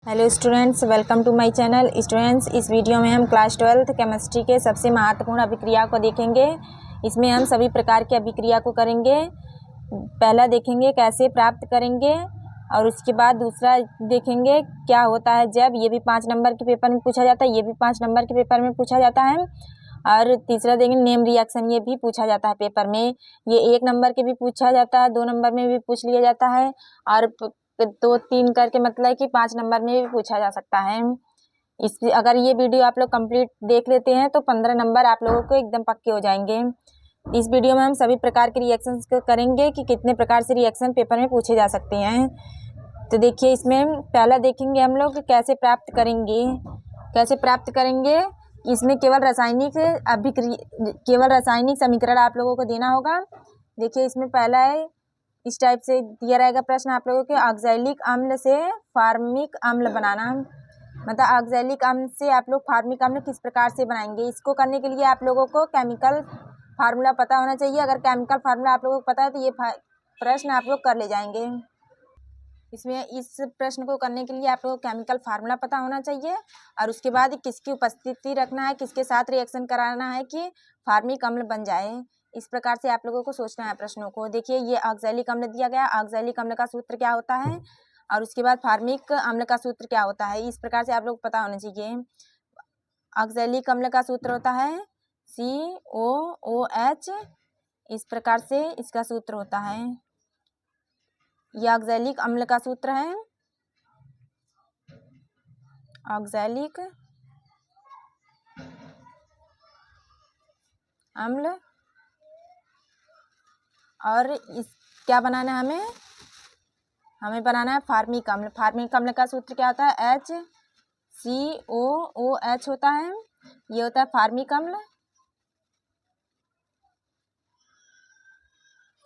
Hello students, welcome to my channel. Students, इस video में हम क्लास 12 केमिस्ट्री के सबसे महत्वपूर्ण अभिक्रिया को देखेंगे। इसमें हम सभी प्रकार की अभिक्रिया को करेंगे। पहला देखेंगे कैसे प्राप्त करेंगे, और उसके बाद दूसरा देखेंगे क्या होता है जब। ये भी 5 नंबर के पेपर में पूछा जाता है, ये भी 5 नंबर के पेपर में पूछा जाता है। और तीसरा देखेंगे नेम रिएक्शन, ये भी पूछा जाता है पेपर में। ये 1 नंबर के भी पूछा जाता है, 2 नंबर में भी पूछ लिया जाता है, और 2-3 करके मतलब कि 5 नंबर में भी पूछा जा सकता है। अगर ये वीडियो आप लोग कंप्लीट देख लेते हैं तो 15 नंबर आप लोगों को एकदम पक्के हो जाएंगे। इस वीडियो में हम सभी प्रकार के रिएक्शंस करेंगे कि कितने प्रकार से रिएक्शन पेपर में पूछे जा सकते हैं। तो देखिए, इसमें पहला देखेंगे हम लोग कैसे प्राप्त करेंगे। इसमें केवल रासायनिक समीकरण आप लोगों को देना होगा। देखिए, इसमें पहला है, इस टाइप से दिया रहेगा प्रश्न आप लोगों के। ऑक्सैलिक अम्ल से फार्मिक अम्ल बनाना, मतलब ऑक्सैलिक अम्ल से आप लोग फार्मिक अम्ल किस प्रकार से बनाएंगे। इसको करने के लिए आप लोगों को केमिकल फार्मूला पता होना चाहिए। अगर केमिकल फार्मूला आप लोगों को पता है तो ये प्रश्न आप लोग कर ले जाएंगे। इसमें इस प्रश्न को करने के लिए आप लोगों को केमिकल फार्मूला पता होना चाहिए, और उसके बाद किसकी उपस्थिति रखना है, किसके साथ रिएक्शन कराना है कि फार्मिक अम्ल बन जाए। इस प्रकार से आप लोगों को सोचना है प्रश्नों को। देखिए, ये ऑक्सैलिक अम्ल दिया गया। ऑक्सैलिक अम्ल का सूत्र क्या होता है, और उसके बाद फार्मिक अम्ल का सूत्र क्या होता है। इस प्रकार से आप लोग पता होना चाहिए। ऑक्सैलिक अम्ल का सूत्र होता है COOH। इस प्रकार से इसका सूत्र होता है। यह ऑक्सैलिक अम्ल का सूत्र है। ऑक्सैलिक अम्ल, और इस क्या बनाना है हमें बनाना है फार्मिक अम्ल। फार्मिक अम्ल का सूत्र क्या होता है, HCOOH होता है। ये होता है फार्मिक अम्ल।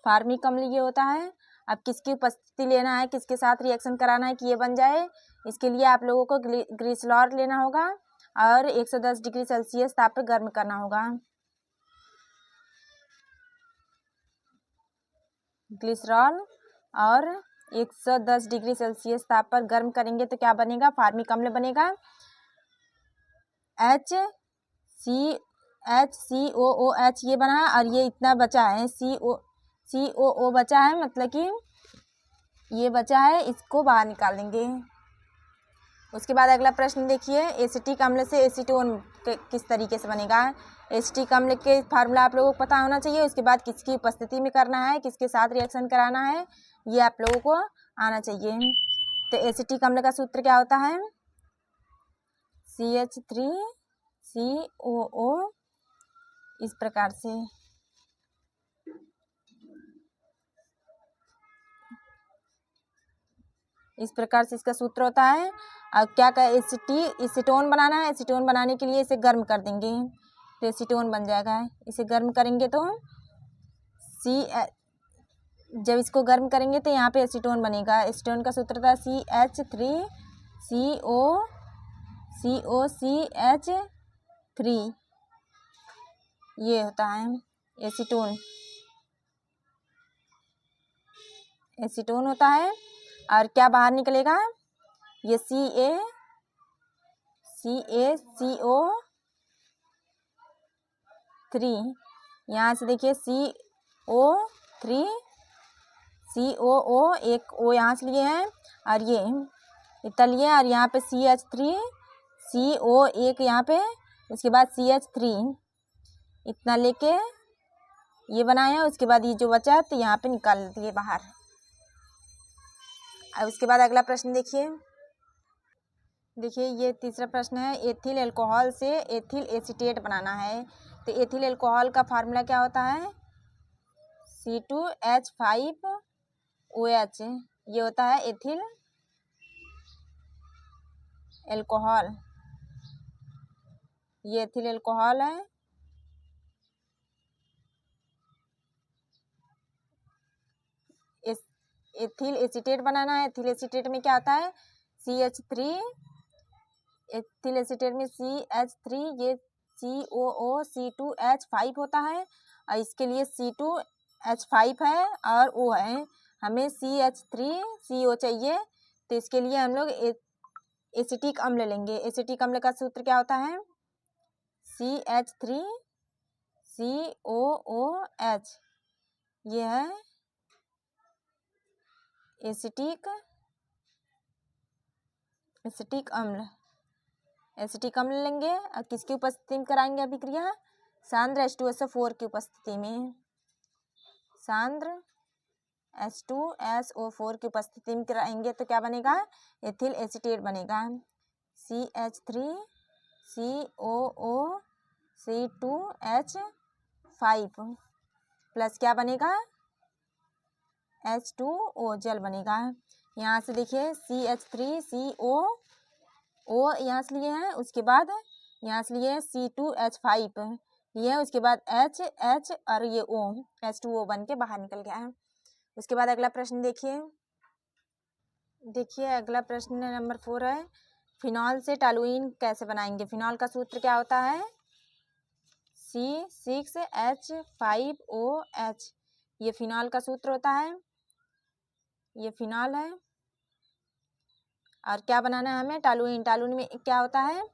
फार्मिक अम्ल ये होता है। अब किसकी उपस्थिति लेना है, किसके साथ रिएक्शन कराना है कि ये बन जाए। इसके लिए आप लोगों को ग्लिसरॉल लेना होगा और 110 डिग्री सेल्सियस ताप पर गर्म करना होगा। ग्लिसरॉल और 110 डिग्री सेल्सियस ताप पर गर्म करेंगे तो क्या बनेगा, फार्मिक अम्ल बनेगा। HCOOH ये बना है, और ये इतना बचा है COO बचा है, मतलब कि ये बचा है, इसको बाहर निकाल देंगे। उसके बाद अगला प्रश्न देखिए, एसिटिक अम्ल से एसीटोन किस तरीके से बनेगा। एसिटिक अम्ल के फार्मूला आप लोगों को पता होना चाहिए। उसके बाद किसकी उपस्थिति में करना है, किसके साथ रिएक्शन कराना है, ये आप लोगों को आना चाहिए। तो एसिटिक अम्ल का सूत्र क्या होता है, CH3COO। इस प्रकार से इसका सूत्र होता है। अब क्या कहे, एसीटोन बनाना है। एसीटोन बनाने के लिए इसे गर्म कर देंगे तो एसीटोन बन जाएगा। इसे गर्म करेंगे तो जब इसको गर्म करेंगे तो यहाँ पे एसीटोन बनेगा। एसीटोन का सूत्र था CH3COCH3। ये होता है एसीटोन होता है। और क्या बाहर निकलेगा, ये CaCO3। यहाँ से देखिए CO3 COO, एक O यहाँ से लिए हैं, और ये इतना लिए, और यहाँ पे CH3CO एक यहाँ पे, उसके बाद CH3 इतना लेके ये बनाया। उसके बाद ये जो बचा तो यहाँ पे निकाल दिए बाहर। और उसके बाद अगला प्रश्न देखिए, ये तीसरा प्रश्न है, एथिल अल्कोहल से एथिल एसीटेट बनाना है। तो एथिल अल्कोहल का फार्मूला क्या होता है, C2H5OH। ये होता है एथिल अल्कोहल। ये एथिल अल्कोहल है। एथिल एसीटेट बनाना है। एथिल एसीटेट में क्या होता है, CH3। एथिल एसीटेट में CH3, ये COO C2H5 होता है, और इसके लिए C2H5 है और O है। हमें CH3CO चाहिए, तो इसके लिए हम लोग एसिटिक अम्ल लेंगे। एसिटिक अम्ल का सूत्र क्या होता है? CH3COOH। ये है एसिटिक अम्ल। एसिटिक अम्ल लेंगे और किसकी उपस्थिति में कराएंगे अभिक्रिया? सांद्र H2SO4 की उपस्थिति में। सांद्र H2SO4 की उपस्थिति में कराएंगे तो क्या बनेगा? एथिल एसीटेट बनेगा। CH3COOC2H5 प्लस क्या बनेगा? H2O जल बनेगा। यहाँ से देखिए CH3CO O यहाँ से लिए हैं, उसके बाद यहाँ से लिए C2H5 लिए हैं, उसके बाद H और ये O H2O बन के बाहर निकल गया है। उसके बाद अगला प्रश्न देखिए अगला प्रश्न नंबर 4 है, फिनॉल से टॉलुइन कैसे बनाएंगे? फिनॉल का सूत्र क्या होता है? C6H5OH। ये फिनॉल का सूत्र होता है। ये फिनॉल है और क्या बनाना है हमें? टॉलुइन। टॉलुइन में क्या होता है?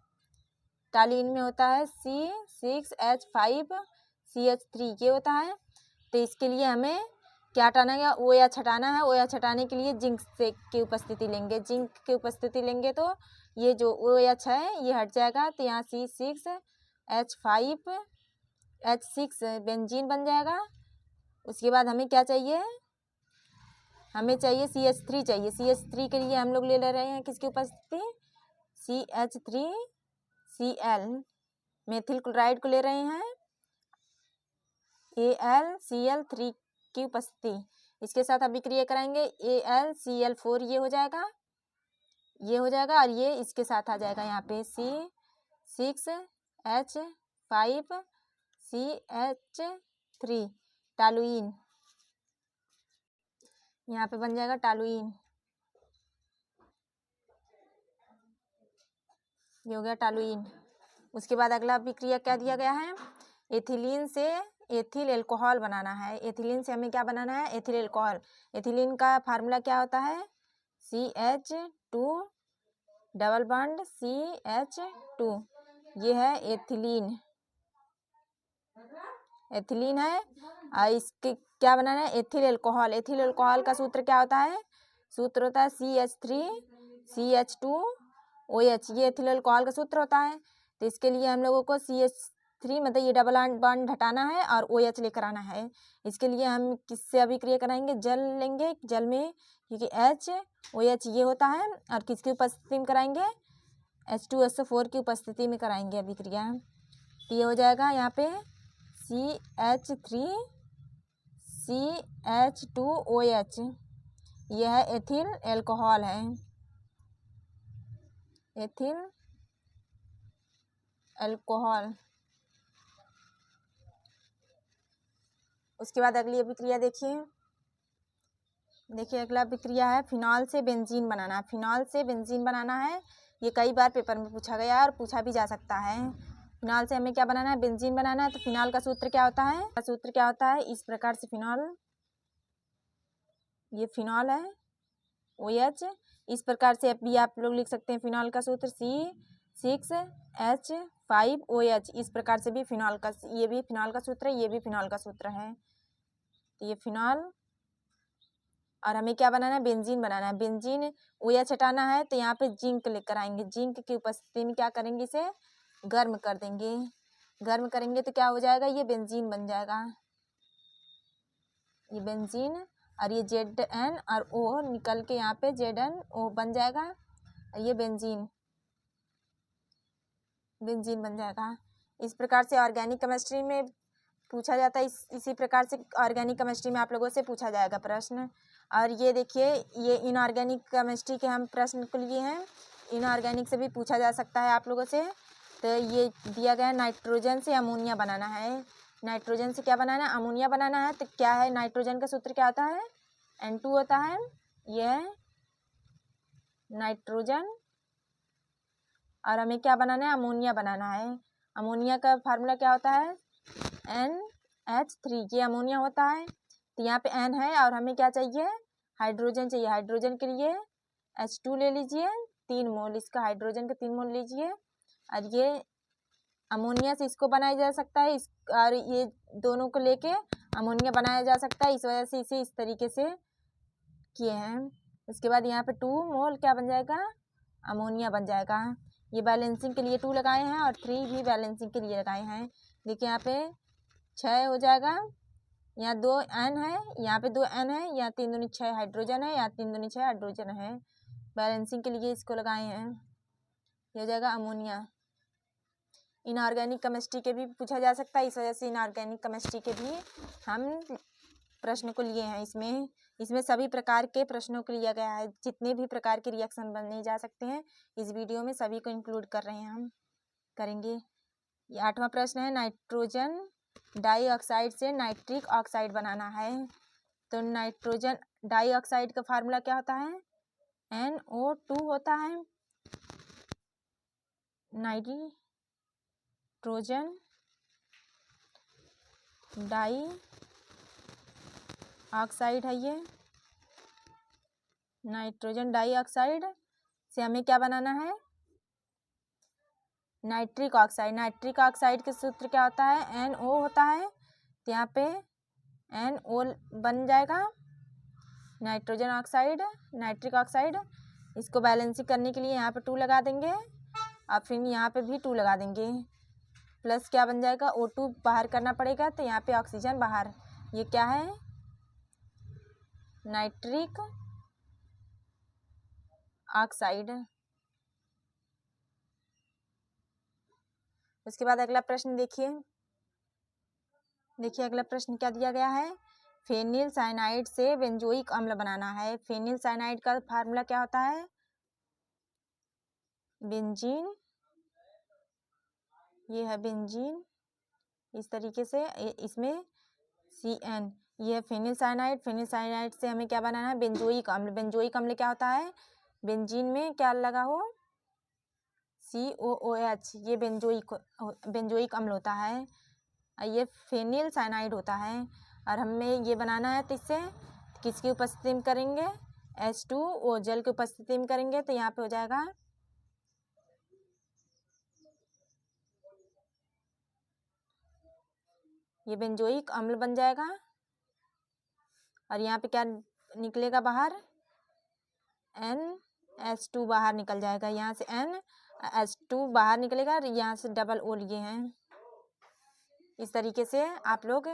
टॉलुइन में होता है C6H5CH3 ये होता है। तो इसके लिए हमें क्या हटाना है? OH हटाना है। OH हटाने के लिए जिंक से की उपस्थिति लेंगे। जिंक की उपस्थिति लेंगे तो ये जो OH है ये हट जाएगा। तो यहाँ C6H5H6 बेंजीन बन जाएगा। उसके बाद हमें क्या चाहिए? हमें चाहिए CH3 चाहिए। CH3 के लिए हम लोग ले रहे हैं किसकी उपस्थिति? CH3Cl मेथिल क्लोराइड को ले रहे हैं AlCl3 की उपस्थिति। इसके साथ अभिक्रिया कराएंगे AlCl4 ये हो जाएगा और ये इसके साथ आ जाएगा यहाँ पे C6H5CH3 टॉलुइन। यहाँ पे बन जाएगा टॉलुइन। ये हो गया टॉलुइन। उसके बाद अगला अभिक्रिया क्या दिया गया है? एथिलीन से एथिल एल्कोहल बनाना है। एथिलीन से हमें क्या बनाना है? Ethyl alcohol. एथिलीन का फार्मूला क्या होता है? CH2 double bond CH2। ये है एथिलीन। एथिलीन है और इसके क्या बनाना है? Ethyl alcohol. एथिल एल्कोहल का सूत्र क्या होता है? सूत्र होता है CH3CH2OH। ये एथिल एल्कोहल का सूत्र होता है। तो इसके लिए हम लोगों को CH3 मतलब ये डबल बॉन्ड हटाना है और OH लेकर आना है। इसके लिए हम किससे अभिक्रिया कराएंगे? जल लेंगे। जल में क्योंकि OH ये होता है और किसकी उपस्थिति में कराएंगे? H2SO4 की उपस्थिति में कराएंगे अभिक्रिया। तो ये हो जाएगा यहाँ पे CH3CH2OH। यह है एथिल एल्कोहल है। Ethyl alcohol. उसके बाद अगली अभिक्रिया देखिए अगला अभिक्रिया है फिनॉल से बेंजीन बनाना है। फिनॉल से बेंजीन बनाना है। ये कई बार पेपर में पूछा गया है और पूछा भी जा सकता है। फिनॉल से हमें क्या बनाना है? बेंजीन बनाना है। तो फिनॉल का सूत्र क्या होता है? इस प्रकार से फिनॉल, ये फिनॉल है OH। इस प्रकार से भी आप लोग लिख सकते हैं फिनॉल का सूत्र C6H5OH। इस प्रकार से भी फिनॉल का, ये भी फिनॉल का सूत्र है, ये भी फिनॉल का सूत्र है। तो ये फिनॉल और हमें क्या बनाना है? बेंजीन बनाना है। बेंजीन OH हटाना है तो यहाँ पे जिंक लेकर आएंगे। जिंक की उपस्थिति में क्या करेंगे? इसे गर्म कर देंगे। गर्म करेंगे तो क्या हो जाएगा? ये बेंजीन बन जाएगा। ये बेंजीन और ये Zn और O निकल के यहाँ पे ZnO बन जाएगा और ये बेंजीन बन जाएगा। इस प्रकार से ऑर्गेनिक केमिस्ट्री में पूछा जाता है। इसी प्रकार से ऑर्गेनिक केमिस्ट्री में आप लोगों से पूछा जाएगा प्रश्न। और ये देखिए ये इनऑर्गेनिक केमिस्ट्री के हम प्रश्न को लिए हैं। इनऑर्गेनिक से भी पूछा जा सकता है आप लोगों से। तो ये दिया गया है नाइट्रोजन से अमोनिया बनाना है। नाइट्रोजन से क्या बनाना है? अमोनिया बनाना है। तो क्या है नाइट्रोजन का सूत्र? क्या होता है? N2 होता है। यह नाइट्रोजन और हमें क्या बनाना है? अमोनिया बनाना है। अमोनिया का फार्मूला क्या होता है? NH3। ये अमोनिया होता है। तो यहाँ पे N है और हमें क्या चाहिए? हाइड्रोजन चाहिए। हाइड्रोजन के लिए H2 ले लीजिए 3 मोल, इसका हाइड्रोजन का 3 मोल लीजिए, और ये अमोनिया से इसको बनाया जा सकता है, और ये दोनों को लेके अमोनिया बनाया जा सकता है, इस वजह से इसे इस तरीके से किए हैं। उसके बाद यहाँ पे 2 मोल क्या बन जाएगा, अमोनिया बन जाएगा। ये बैलेंसिंग के लिए 2 लगाए हैं और 3 भी बैलेंसिंग के लिए लगाए हैं। देखिए यहाँ पे 6 हो जाएगा, यहाँ 2 N है, यहाँ पे 2 N है, यहाँ 3 दूनी 6 हाइड्रोजन है, यहाँ 3 दूनी 6 हाइड्रोजन है। बैलेंसिंग के लिए इसको लगाए हैं, ये हो जाएगा अमोनिया। इनऑर्गेनिक केमिस्ट्री के भी पूछा जा सकता है, इस वजह से इनऑर्गेनिक केमिस्ट्री के भी हम प्रश्न को लिए हैं। इसमें सभी प्रकार के प्रश्नों को लिया गया है, जितने भी प्रकार के रिएक्शन बनने जा सकते हैं इस वीडियो में सभी को इंक्लूड कर रहे हैं, हम करेंगे। ये 8वां प्रश्न है, नाइट्रोजन डाइऑक्साइड से नाइट्रिक ऑक्साइड बनाना है। तो नाइट्रोजन डाइऑक्साइड का फार्मूला क्या होता है, NO2 होता है। नाइट्रोजन डाई ऑक्साइड है ये। नाइट्रोजन डाइऑक्साइड से हमें क्या बनाना है, नाइट्रिक ऑक्साइड। नाइट्रिक ऑक्साइड के सूत्र क्या होता है, NO होता है, तो यहाँ पे NO बन जाएगा, नाइट्रोजन ऑक्साइड, नाइट्रिक ऑक्साइड। इसको बैलेंसिंग करने के लिए यहाँ पे 2 लगा देंगे और फिर यहाँ पे भी 2 लगा देंगे, प्लस क्या बन जाएगा, O2 बाहर करना पड़ेगा, तो यहाँ पे ऑक्सीजन बाहर। ये क्या है, नाइट्रिक ऑक्साइड। उसके बाद अगला प्रश्न देखिए अगला प्रश्न क्या दिया गया है, फेनिल साइनाइड से बेंजोइक अम्ल बनाना है। फेनिल साइनाइड का फार्मूला क्या होता है, बेंजीन, ये है बेंजीन, इस तरीके से। इसमें CN, ये फेनिल साइनाइड। फेनिल साइनाइड से हमें क्या बनाना है, बेंजोइक अम्ल। बेंजोइक अम्ल क्या होता है, बेंजीन में क्या लगा हो, COOH, ये बेंजोइक अम्ल होता है, ये फेनिल साइनाइड होता है। और हमें ये बनाना है, तो इससे किसकी उपस्थिति में करेंगे, H2O, जल की उपस्थिति में करेंगे, तो यहाँ पे हो जाएगा ये बेंजोइक अम्ल बन जाएगा। और यहाँ पे क्या निकलेगा बाहर, NH2 बाहर निकल जाएगा, यहाँ से NH2 बाहर निकलेगा और यहाँ से डबल O लिए हैं। इस तरीके से आप लोग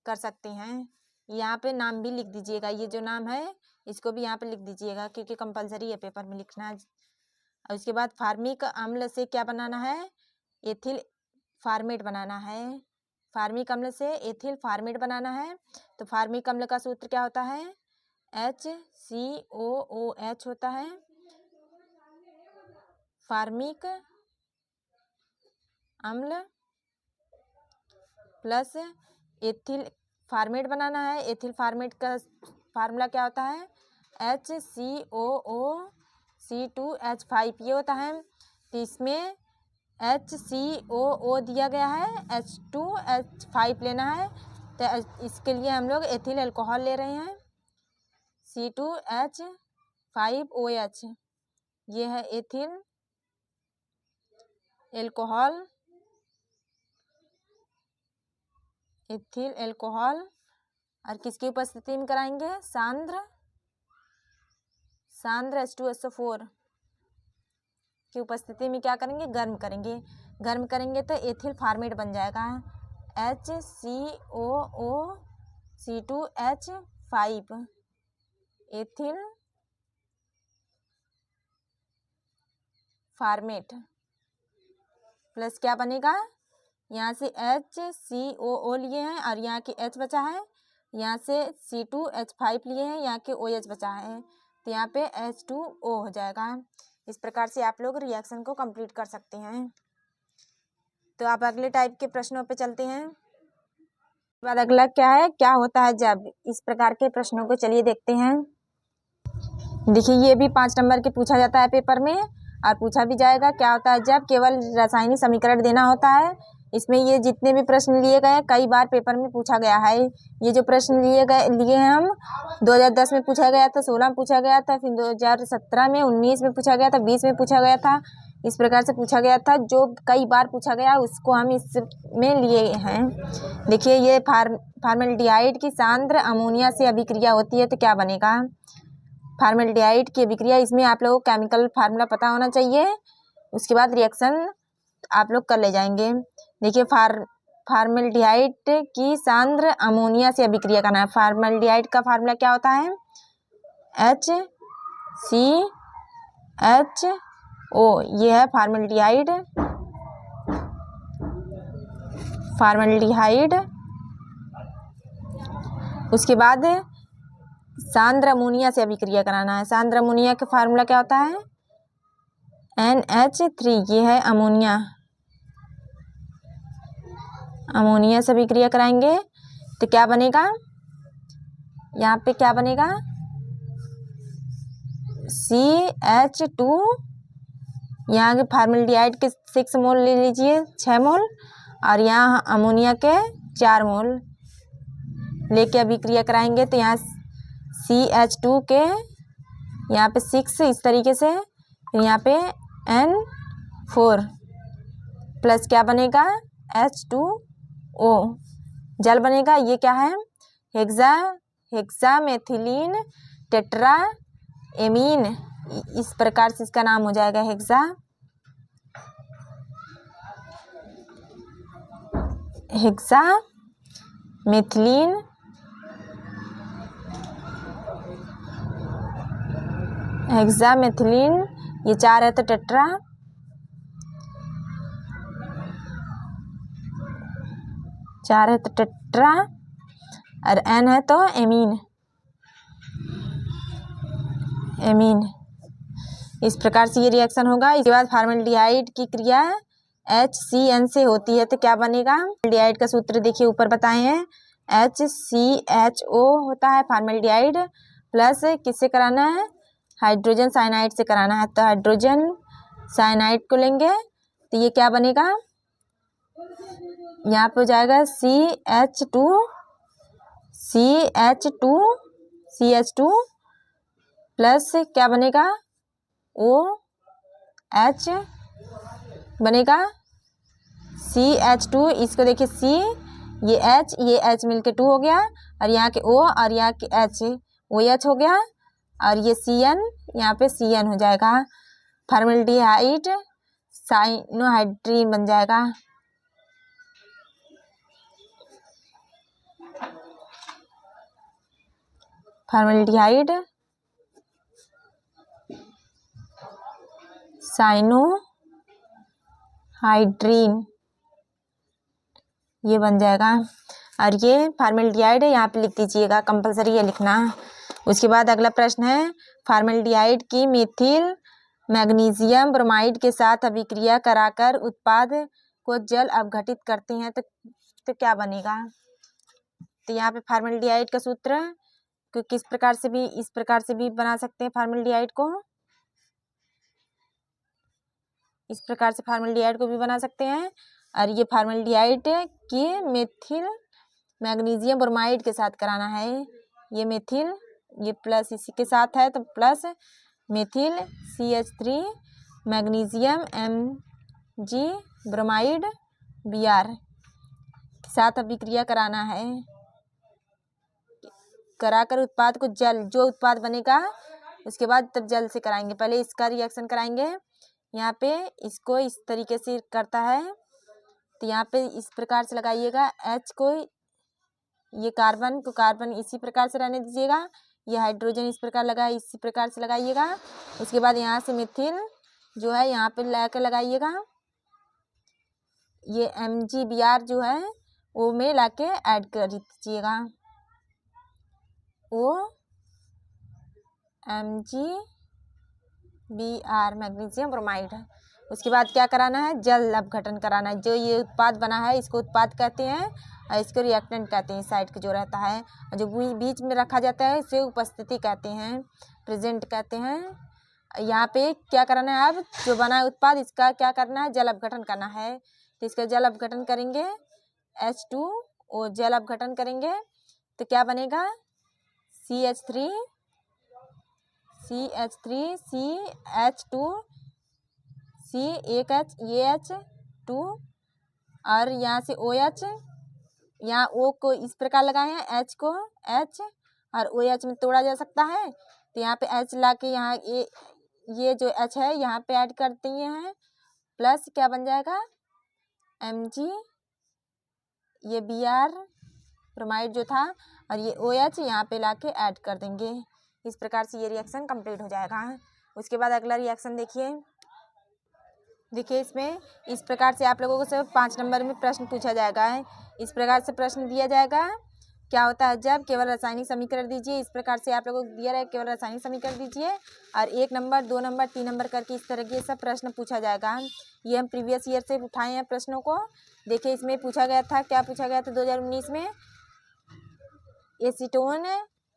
कर सकते हैं। यहाँ पे नाम भी लिख दीजिएगा, ये जो नाम है इसको भी यहाँ पे लिख दीजिएगा, क्योंकि कंपलसरी है पेपर में लिखना। और उसके बाद फार्मिक अम्ल से क्या बनाना है, एथिल फार्मेट बनाना है। फार्मिक अम्ल से एथिल फार्मेट बनाना है। तो फार्मिक अम्ल का सूत्र क्या होता है, HCOOH होता है। फार्मिक अम्ल प्लस एथिल फार्मेट बनाना है। एथिल फार्मेट का फार्मूला क्या होता है, HCOOC2H5, ये होता है। तो इसमें HCOO दिया गया है, H2H5 लेना है, तो इसके लिए हम लोग एथिल अल्कोहल ले रहे हैं, C2H5OH, ये है एथिल अल्कोहल। एथिल अल्कोहल और किसकी उपस्थिति में कराएंगे, सांद्र H2SO4 की उपस्थिति में क्या करेंगे, गर्म करेंगे तो एथिल फार्मेट बन जाएगा, HCOOC2H5, एथिल फार्मेट। प्लस क्या बनेगा, यहाँ से HCOO लिए हैं और यहाँ के H बचा है, यहाँ से C2H5 लिए हैं, यहाँ के OH बचा है, तो यहाँ पे H2O हो जाएगा। इस प्रकार से आप लोग रिएक्शन को कंप्लीट कर सकते हैं। तो आप अगले टाइप के प्रश्नों पे चलते हैं। बाद अगला क्या है, क्या होता है जब, इस प्रकार के प्रश्नों को चलिए देखते हैं। देखिए ये भी 5 नंबर के पूछा जाता है पेपर में और पूछा भी जाएगा। क्या होता है जब, केवल रासायनिक समीकरण देना होता है, इसमें ये जितने भी प्रश्न लिए गए कई बार पेपर में पूछा गया है। ये जो प्रश्न लिए हैं हम 2010 में पूछा गया था, 16 में पूछा गया था, फिर 2017 में, 19 में पूछा गया था, 20 में पूछा गया था। इस प्रकार से पूछा गया था, जो कई बार पूछा गया उसको हम इसमें लिए हैं। देखिए ये फॉर्मेल्डिहाइड की सांद्र अमोनिया से अभिक्रिया होती है तो क्या बनेगा। फॉर्मेल्डिहाइड की अभिक्रिया, इसमें आप लोगों को केमिकल फार्मूला पता होना चाहिए, उसके बाद रिएक्शन आप लोग कर ले जाएंगे। देखिए फॉर्मेल्डिहाइड की सांद्र अमोनिया से अभिक्रिया करना है। फॉर्मेल्डिहाइड का फार्मूला क्या होता है, HCHO, ये है फॉर्मेल्डिहाइड। उसके बाद सांद्र अमोनिया से अभिक्रिया कराना है। सांद्र अमोनिया का फार्मूला क्या होता है, NH3, ये है अमोनिया। अमोनिया से अभिक्रिया कराएंगे तो क्या बनेगा, यहाँ पे क्या बनेगा, CH2, यहाँ के फॉर्मेल्डिहाइड के 6 मोल ले लीजिए, 6 मोल, और यहाँ अमोनिया के 4 मोल लेके अभिक्रिया कराएंगे तो यहाँ CH2 के यहाँ पे 6 इस तरीके से, फिर यहाँ पे N4 प्लस क्या बनेगा, H2O, जल बनेगा। ये क्या है, हेक्सामेथिलीन टेट्रा एमीन, इस प्रकार से इसका नाम हो जाएगा हेक्सामेथिलीन, ये 4 है तो टेट्रा, 4 है तो टेट्रा, और N है तो एमीन। इस प्रकार से ये रिएक्शन होगा। इसके बाद फॉर्मेल्डिहाइड की क्रिया HCN से होती है तो क्या बनेगा। फॉर्मेल्डिहाइड का सूत्र देखिए ऊपर बताए हैं, HCHO होता है फॉर्मेल्डिहाइड, प्लस किससे कराना है, हाइड्रोजन साइनाइड से कराना है। तो हाइड्रोजन साइनाइड को लेंगे तो ये क्या बनेगा, यहाँ पे हो जाएगा CH2 प्लस क्या बनेगा, OH बनेगा, CH2, इसको देखिए C, ये H मिलके 2 हो गया, और यहाँ के O और यहाँ के H, OH हो गया, और ये CN, यहाँ पे CN हो जाएगा। फॉर्मेल्डिहाइड साइनोहाइड्रीन बन जाएगा। फॉर्मेल्डिहाइड साइनोहाइड्रीन, ये बन जाएगा। और ये फॉर्मेल्डिहाइड है, यहाँ पे लिख दीजिएगा, कंपलसरी है लिखना। उसके बाद अगला प्रश्न है, फॉर्मेल्डिहाइड की मेथिल मैग्नीशियम ब्रोमाइड के साथ अभिक्रिया कराकर उत्पाद को जल अपघटित करते हैं तो क्या बनेगा। तो यहाँ पे फॉर्मेल्डिहाइड का सूत्र कि किस प्रकार से भी, इस प्रकार से भी बना सकते हैं फॉर्मेल्डिहाइड को, इस प्रकार से फॉर्मेल्डिहाइड को भी बना सकते हैं। और ये फॉर्मेल्डिहाइड की मेथिल मैग्नीशियम ब्रोमाइड के साथ कराना है। ये मेथिल, ये प्लस इसी के साथ है तो plus methyl CH3 magnesium Mg bromide Br के साथ अभिक्रिया कराना है। कराकर उत्पाद को जल, जो उत्पाद बनेगा उसके बाद तब जल से कराएंगे। पहले इसका रिएक्शन कराएंगे, यहाँ पे इसको इस तरीके से करता है तो यहाँ पे इस प्रकार से लगाइएगा, H को, ये कार्बन को कार्बन इसी प्रकार से रहने दीजिएगा, ये हाइड्रोजन इस प्रकार लगा, इसी प्रकार से लगाइएगा। उसके बाद यहाँ से मिथिल जो है यहाँ पे लाकर लगाइएगा, ये MgBr जो है वो में लाके ऐड कर दीजिएगा, वो MgBr मैग्नीशियम ब्रोमाइड। उसके बाद क्या कराना है, जल अपघटन कराना है। जो ये उत्पाद बना है इसको उत्पाद कहते हैं और इसको रिएक्टेंट कहते हैं। साइड के जो रहता है और जो बीच में रखा जाता है इसे उपस्थिति कहते हैं, प्रेजेंट कहते हैं। यहाँ पे क्या कराना है, अब जो बना है उत्पाद इसका क्या करना है, जल अपघटन करना है। तो इसका जल अपघटन करेंगे H2O, जल अपघटन करेंगे तो क्या बनेगा CH3 CH2 C एक H ये H2 और यहाँ से OH, यहाँ O को इस प्रकार लगाए हैं, H को H और OH में तोड़ा जा सकता है तो यहाँ पे H ला के यहाँ ये जो H है यहाँ पे ऐड कर दिए हैं, प्लस क्या बन जाएगा Mg, ये Br ब्रोमाइड जो था और ये OH यहाँ पे ला के ऐड कर देंगे। इस प्रकार से ये रिएक्शन कंप्लीट हो जाएगा। उसके बाद अगला रिएक्शन देखिए इसमें इस प्रकार से आप लोगों को सिर्फ 5 नंबर में प्रश्न पूछा जाएगा। इस प्रकार से प्रश्न दिया जाएगा, क्या होता है जब, केवल रासायनिक समीकरण दीजिए। इस प्रकार से आप लोगों को दिया रहे केवल रासायनिक समीकरण दीजिए और 1 नंबर 2 नंबर 3 नंबर करके इस तरह के सब प्रश्न पूछा जाएगा। ये हम प्रीवियस ईयर से उठाए हैं प्रश्नों को। देखिए इसमें पूछा गया था, क्या पूछा गया था 2019 में, एसीटोन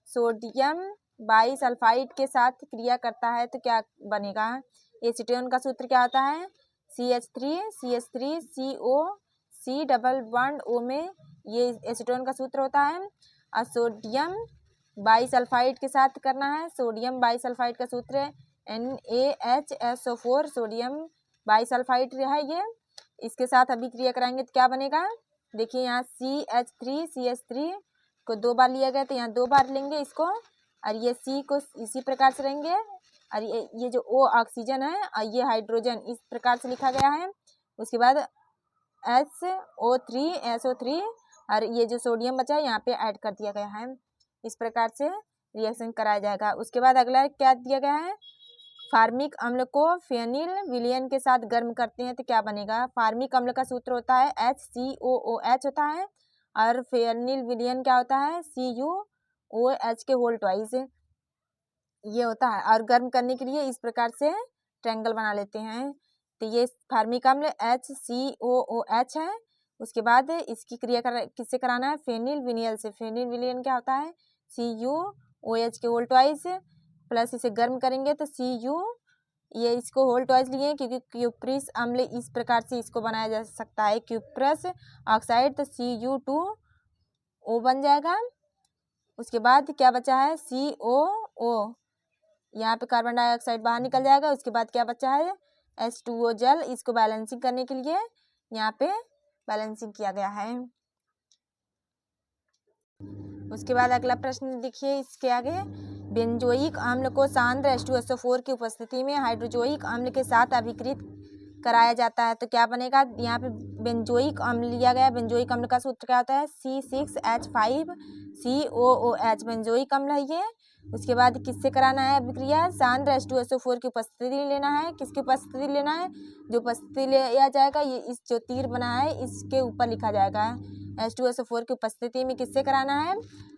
सोडियम बाईसल्फाइड के साथ क्रिया करता है तो क्या बनेगा। एसीटोन का सूत्र क्या होता है CH3 CO C double bond O में, ये एसीटोन का सूत्र होता है। और सोडियम बाईसल्फाइड के साथ करना है, सोडियम बाईसल्फाइड का सूत्र है NaHSO4, सोडियम बाईसल्फाइड है ये। इसके साथ अभिक्रिया कराएंगे तो क्या बनेगा। देखिए यहाँ CH3 को 2 बार लिया गया तो यहाँ 2 बार लेंगे इसको, और ये C को इसी प्रकार से रहेंगे, और ये जो O ऑक्सीजन है और ये हाइड्रोजन इस प्रकार से लिखा गया है। उसके बाद SO3 और ये जो सोडियम बचा है यहाँ पे ऐड कर दिया गया है। इस प्रकार से रिएक्शन कराया जाएगा। उसके बाद अगला क्या दिया गया है, फार्मिक अम्ल को फेनिल विलयन के साथ गर्म करते हैं तो क्या बनेगा। फार्मिक अम्ल का सूत्र होता है HCOOH होता है और फेनिल विलयन क्या होता है CuOH के होल ट्वाइस ये होता है। और गर्म करने के लिए इस प्रकार से ट्रायंगल बना लेते हैं। तो ये फार्मिक अम्ल HCOOH है। उसके बाद इसकी क्रिया किससे कराना है, फेनिल विनियल से। फेनिल विलियन क्या होता है CuOH के होल ट्वाइस, प्लस इसे गर्म करेंगे तो Cu, ये इसको होल ट्वाइस लिए क्योंकि क्यूप्रिस अम्ल इस प्रकार से इसको बनाया जा सकता है, क्यूप्रस ऑक्साइड, तो Cu2O बन जाएगा। उसके बाद क्या बचा है COO, यहाँ पे कार्बन डाइऑक्साइड बाहर निकल जाएगा। उसके बाद क्या बचा है H2O जल, इसको बैलेंसिंग करने के लिए यहाँ पे बैलेंसिंग किया गया है। उसके बाद अगला प्रश्न देखिए इसके आगे, बेंजोइक अम्ल को सांद्र H2SO4 की उपस्थिति में हाइड्रोजोइक अम्ल के साथ अभिक्रित कराया जाता है तो क्या बनेगा। यहाँ पे बेंजोइक अम्ल लिया गया। बेंजोइक अम्ल का सूत्र क्या होता है C6H5COOH, बेंजोइक अम्ल है ये। उसके बाद किससे कराना है अभिक्रिया, सांद्र H2SO4 की उपस्थिति लेना है। किसकी उपस्थिति लेना है, जो उपस्थिति लिया जाएगा ये इस जो तीर बना है इसके ऊपर लिखा जाएगा। H2SO4 की उपस्थिति में किससे कराना है,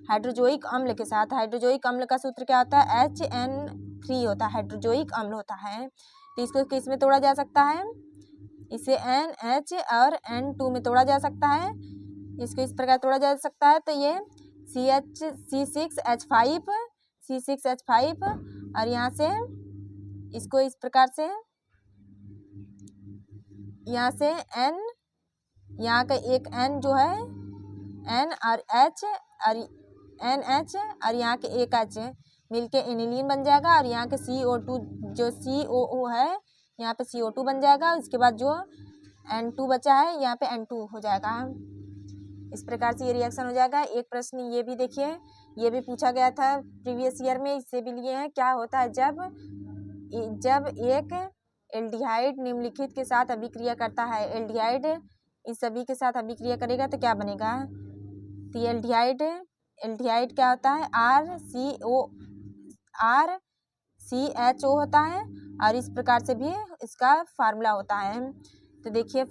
हाइड्रोजोइक अम्ल के साथ। हाइड्रोजोइक अम्ल का सूत्र क्या होता है HN3 होता है, हाइड्रोजोइक अम्ल होता है। तो इसको किस में तोड़ा जा सकता है, इसे NH और N2 में तोड़ा जा सकता है। इसको इस प्रकार तोड़ा जा सकता है तो ये C6H5 और यहाँ से इसको इस प्रकार से यहाँ से N, यहाँ का एक N जो है N और H और NH और यहाँ के एक H मिलके एनिलीन बन जाएगा। और यहाँ के CO2 जो COO है यहाँ पे CO2 बन जाएगा। उसके बाद जो N2 बचा है यहाँ पे N2 हो जाएगा। इस प्रकार से ये रिएक्शन हो जाएगा। एक प्रश्न ये भी देखिए, ये भी पूछा गया था प्रीवियस ईयर में, इससे भी लिए हैं। क्या होता है जब एक एल्डिहाइड निम्नलिखित के साथ अभिक्रिया करता है। एल्डिहाइड इस सभी के साथ अभिक्रिया करेगा तो क्या बनेगा। तो एल्डिहाइड क्या होता है RCHO होता है और इस प्रकार से भी इसका फार्मूला होता है। तो देखिए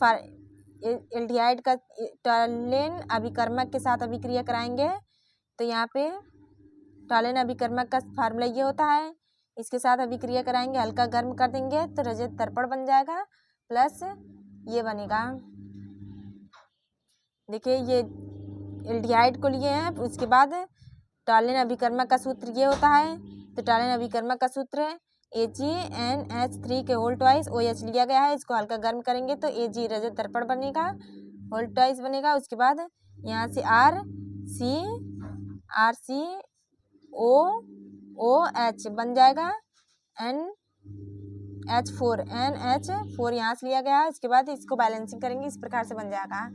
एल्डिहाइड का टॉलेन अभिकर्मक के साथ अभिक्रिया कराएंगे तो यहाँ पे टॉलेन अभिकर्मक का फार्मूला ये होता है। इसके साथ अभिक्रिया कराएंगे, हल्का गर्म कर देंगे तो रजत दर्पण बन जाएगा, प्लस ये बनेगा। देखिए ये एल्डिहाइड को लिए हैं। उसके बाद टॉलेन अभिकर्मक का सूत्र ये होता है। तो टॉलेन अभिकर्मक का सूत्र AgNH3 के होल ट्वाइस OH लिया गया है। इसको हल्का गर्म करेंगे तो Ag रजत दर्पण बनेगा, होल ट्वाइस बनेगा। उसके बाद यहाँ से RCOOH बन जाएगा, NH4 यहाँ से लिया गया है। उसके बाद इसको बैलेंसिंग करेंगे, इस प्रकार से बन जाएगा।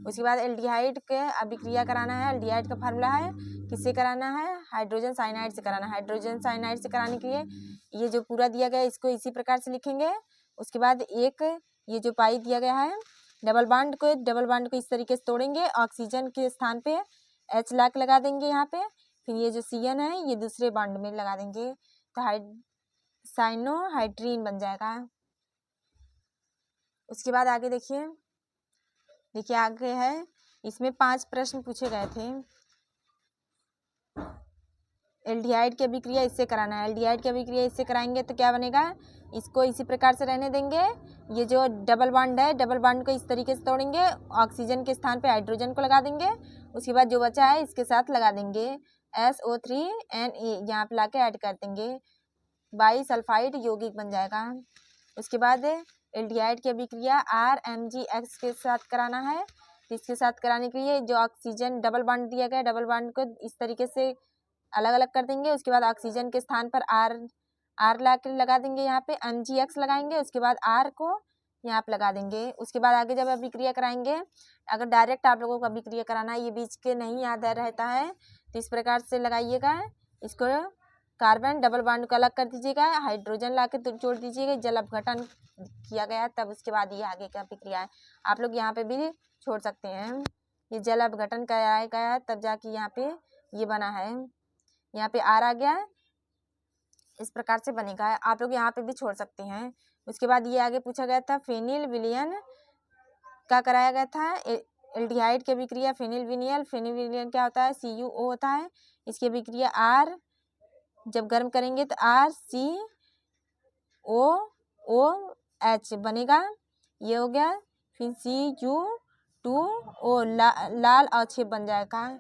उसके बाद एल्डिहाइड के अभिक्रिया कराना है। एल्डिहाइड का फार्मूला है, किससे कराना है? हाइड्रोजन साइनाइड से कराना है। हाइड्रोजन साइनाइड से कराने के लिए ये जो पूरा दिया गया है इसको इसी प्रकार से लिखेंगे। उसके बाद एक ये जो पाई दिया गया है, डबल बॉन्ड को इस तरीके से तोड़ेंगे, ऑक्सीजन के स्थान पे H लगा देंगे यहाँ पे। फिर ये जो CN है ये दूसरे बॉन्ड में लगा देंगे तो साइनोहाइड्रीन बन जाएगा। उसके बाद आगे देखिए आगे है, इसमें 5 प्रश्न पूछे गए थे। एल्डिहाइड की अभिक्रिया इससे कराना है। एल्डिहाइड की अभिक्रिया इससे कराएंगे तो क्या बनेगा? इसको इसी प्रकार से रहने देंगे। ये जो डबल बॉन्ड है, डबल बॉन्ड को इस तरीके से तोड़ेंगे, ऑक्सीजन के स्थान पे हाइड्रोजन को लगा देंगे। उसके बाद जो बचा है इसके साथ लगा देंगे SO3Na, यहाँ पे लाके ऐड कर देंगे, बाईसल्फाइड यौगिक बन जाएगा। उसके बाद एल्डिहाइड की अभिक्रिया RMgX के साथ कराना है। इसके साथ कराने के लिए जो ऑक्सीजन डबल बॉन्ड दिया गया, डबल बॉन्ड को इस तरीके से अलग अलग कर देंगे। उसके बाद ऑक्सीजन के स्थान पर R लगा देंगे, यहाँ पे MgX लगाएंगे। उसके बाद R को यहाँ पे लगा देंगे। उसके बाद आगे जब अभिक्रिया कराएंगे, अगर डायरेक्ट आप लोगों को अभिक्रिया कराना है, ये बीच के नहीं याद रहता है, तो इस प्रकार से लगाइएगा। इसको कार्बन डबल बॉन्ड को अलग कर दीजिएगा, हाइड्रोजन ला के जोड़ दीजिएगा, जल अपघटन किया गया तब उसके बाद ये आगे का अभिक्रिया है। आप लोग यहाँ पे भी छोड़ सकते हैं, ये जल अपघटन कराया गया तब जाके यहाँ पे ये बना है, यहाँ पे R आ गया, इस प्रकार से बनेगा। आप लोग यहाँ पे भी छोड़ सकते हैं। उसके बाद ये आगे पूछा गया था, फेनिल विलियन का कराया गया था। एल्डिहाइड की अभिक्रिया फेनिल विलियन क्या होता है? CuO होता है। इसकी अभिक्रिया R जब गर्म करेंगे तो RCOOH बनेगा, ये हो गया। फिर Cu2O लाल अवक्षेप बन जाएगा,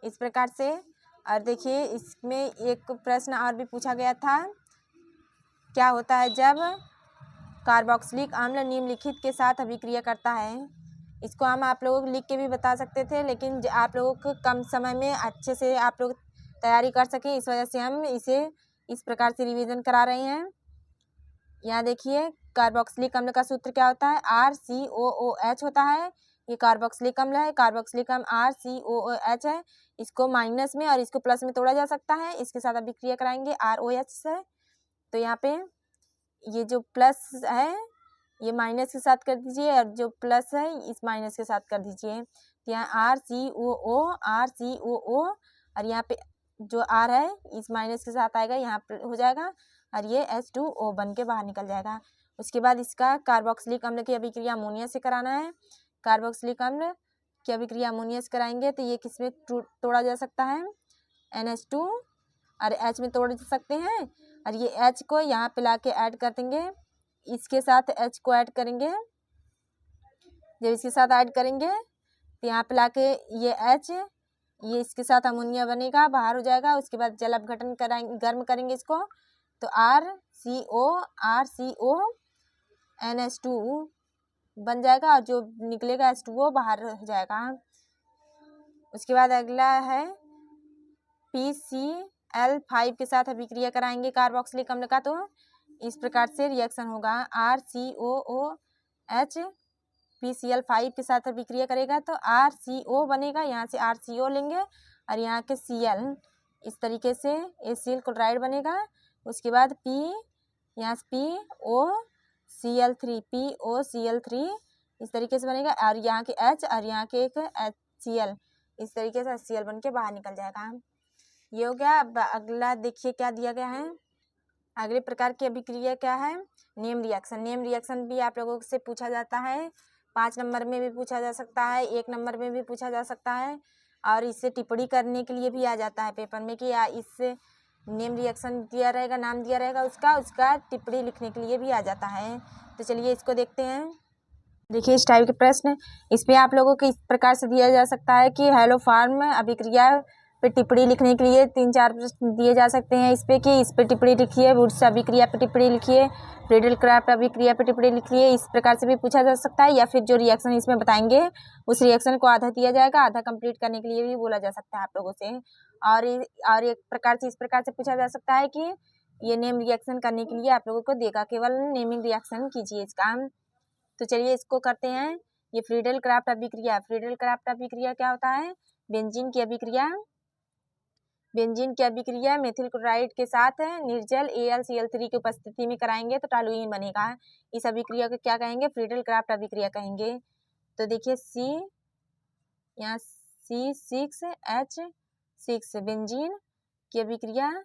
इस प्रकार से। और देखिए इसमें एक प्रश्न और भी पूछा गया था, क्या होता है जब कार्बोक्सिलिक अम्ल निम्नलिखित के साथ अभिक्रिया करता है? इसको हम आप लोगों को लिख के भी बता सकते थे, लेकिन आप लोगों को कम समय में अच्छे से आप लोग तैयारी कर सकें, इस वजह से हम इसे इस प्रकार से रिवीजन करा रहे हैं। यहाँ देखिए कार्बोक्सिलिक अम्ल का सूत्र क्या होता है? RCOOH होता है। ये कार्बोक्सिलिक अम्ल है, कार्बोक्सिलिक अम्ल RCOOH है। इसको माइनस में और इसको प्लस में तोड़ा जा सकता है। इसके साथ अभिक्रिया कराएंगे ROH से, तो यहाँ पे ये जो प्लस है ये माइनस के साथ कर दीजिए और जो प्लस है इस माइनस के साथ कर दीजिए। तो यहाँ RCOO और यहाँ पे जो R है इस माइनस के साथ आएगा, यहाँ पे हो जाएगा और ये H2O बन के बाहर निकल जाएगा। उसके बाद इसका कार्बोक्सिलिक अम्ल की अभिक्रिया अमोनिया से कराना है। कार्बोक्सिलिक अम्ल की अभिक्रिया अमोनिया से कराएंगे तो ये किस में तोड़ा जा सकता है? NH2 और H में तोड़ सकते हैं, और ये H को यहाँ पे ला के ऐड कर देंगे, इसके साथ H को ऐड करेंगे। जब इसके साथ ऐड करेंगे तो यहाँ पे ला के ये H ये इसके साथ अमोनिया बनेगा, बाहर हो जाएगा। उसके बाद जल अपघटन कराएंगे, गर्म करेंगे इसको, तो RCO NH2 बन जाएगा और जो निकलेगा H2O बाहर हो जाएगा। उसके बाद अगला है PCl5 के साथ अभिक्रिया कराएंगे कार्बोक्सिलिक अम्ल का, तो इस प्रकार से रिएक्शन होगा। RCOOH PCl5 के साथ अभिक्रिया करेगा तो RCO बनेगा, यहाँ से RCO लेंगे और यहाँ के Cl इस तरीके से एसिल क्लोराइड बनेगा। उसके बाद यहाँ से POCl3 इस तरीके से बनेगा और यहाँ के H और यहाँ के एक HCl इस तरीके से HCl बन के बाहर निकल जाएगा। ये हो गया। अब अगला देखिए क्या दिया गया है, अगले प्रकार की अभिक्रिया क्या है? Name reaction. नेम रिएक्शन भी आप लोगों से पूछा जाता है, 5 नंबर में भी पूछा जा सकता है, 1 नंबर में भी पूछा जा सकता है, और इससे टिप्पणी करने के लिए भी आ जाता है पेपर में कि इससे नेम रिएक्शन दिया रहेगा, नाम दिया रहेगा उसका टिप्पणी लिखने के लिए भी आ जाता है। तो चलिए इसको देखते हैं। देखिए इस टाइप के प्रश्न इसमें आप लोगों को इस प्रकार से दिया जा सकता है कि हेलोफॉर्म अभिक्रिया पे टिप्पणी लिखने के लिए 3-4 प्रश्न दिए जा सकते हैं इस पे कि इस पे टिप्पणी लिखिए, वुड्स अभिक्रिया पे टिप्पणी लिखिए, फ्रीडल क्राफ्ट अभिक्रिया पे टिप्पणी लिखिए। इस प्रकार से भी पूछा जा सकता है, या फिर जो रिएक्शन इसमें बताएंगे उस रिएक्शन को आधा दिया जाएगा, आधा कंप्लीट करने के लिए भी बोला जा सकता है आप लोगों से। और एक प्रकार से इस प्रकार से पूछा जा सकता है कि ये नेम रिएक्शन करने के लिए आप लोगों को देगा, केवल नेमिंग रिएक्शन कीजिए इसका। तो चलिए इसको करते हैं। ये फ्रीडल क्राफ्ट अभिक्रिया, फ्रीडल क्राफ्ट अभिक्रिया क्या होता है? बेंजीन की अभिक्रिया, बेंजीन की अभिक्रिया मेथिल क्लोराइड के साथ निर्जल AlCl3 की उपस्थिति में कराएंगे तो टॉलुइन बनेगा। इस अभिक्रिया को क्या कहेंगे? फ्रीडल क्राफ्ट अभिक्रिया कहेंगे। तो देखिए यहाँ C6H6 बेंजीन की अभिक्रिया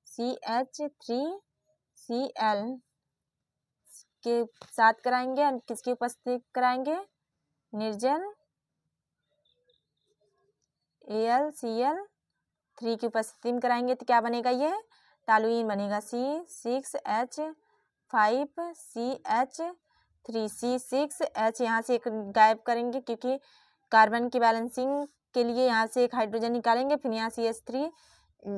CH3Cl के साथ कराएंगे। किसकी उपस्थिति कराएंगे? निर्जल AlCl3 की उपस्थिति में कराएंगे तो क्या बनेगा? ये टॉलुइन बनेगा। C6H5CH3 C6H यहाँ से एक गायब करेंगे क्योंकि कार्बन की बैलेंसिंग के लिए यहाँ से एक हाइड्रोजन निकालेंगे, फिर यहाँ CH3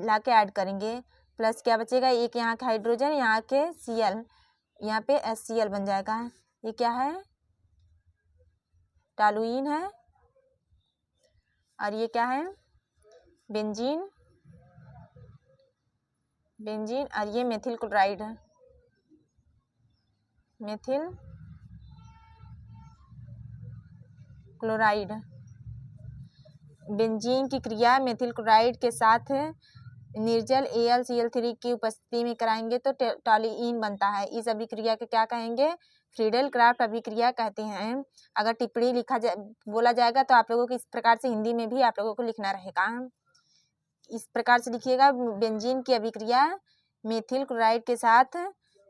ला के ऐड करेंगे, प्लस क्या बचेगा? एक यहाँ के हाइड्रोजन, यहाँ के Cl, यहाँ पे HCl बन जाएगा। ये क्या है? टॉलुइन है। और ये क्या है? Benzene, benzene. और ये मेथिल क्लोराइड है, मेथिल क्लोराइड। बेंजीन की क्रिया मेथिल क्लोराइड के साथ निर्जल AlCl3 की उपस्थिति में कराएंगे तो टॉलुइन बनता है। इस अभिक्रिया को क्या कहेंगे? फ्रीडल क्राफ्ट अभिक्रिया कहते हैं। अगर टिप्पणी बोला जाएगा तो आप लोगों को इस प्रकार से हिंदी में भी आप लोगों को लिखना रहेगा। इस प्रकार से लिखिएगा, बेंजीन की अभिक्रिया मेथिल क्लोराइड के साथ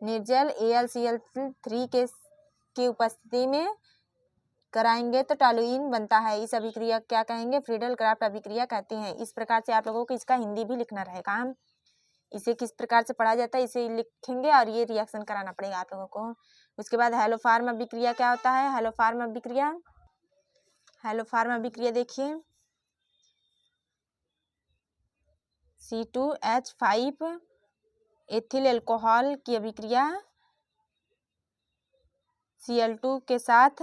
निर्जल AlCl3 की उपस्थिति में कराएंगे तो टॉलुइन बनता है। इस अभिक्रिया क्या कहेंगे? फ्रीडल क्राफ्ट अभिक्रिया कहते हैं। इस प्रकार से आप लोगों को इसका हिंदी भी लिखना रहेगा। इसे किस प्रकार से पढ़ा जाता है इसे लिखेंगे और ये रिएक्शन कराना पड़ेगा आप लोगों को। उसके बाद हेलोफार्म अभिक्रिया क्या होता है? हेलोफार्म अभिक्रिया, हेलोफार्म अभिक्रिया देखिए, C2H5 एथिल अल्कोहल की अभिक्रिया Cl2 के साथ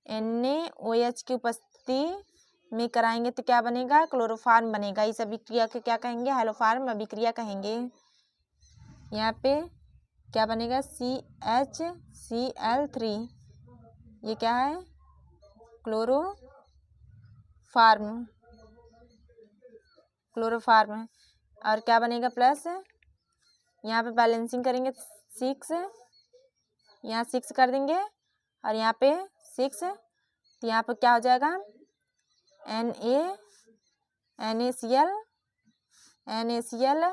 NaOH की उपस्थिति में कराएंगे तो क्या बनेगा? क्लोरोफार्म बनेगा। इस अभिक्रिया को क्या कहेंगे? हेलोफार्म अभिक्रिया कहेंगे। यहाँ पे क्या बनेगा? CHCl3, ये क्या है? Chloroform, chloroform. और क्या बनेगा? प्लस यहाँ पे बैलेंसिंग करेंगे 6, यहाँ 6 कर देंगे और यहाँ पे 6, तो यहाँ पे क्या हो जाएगा? NaCl,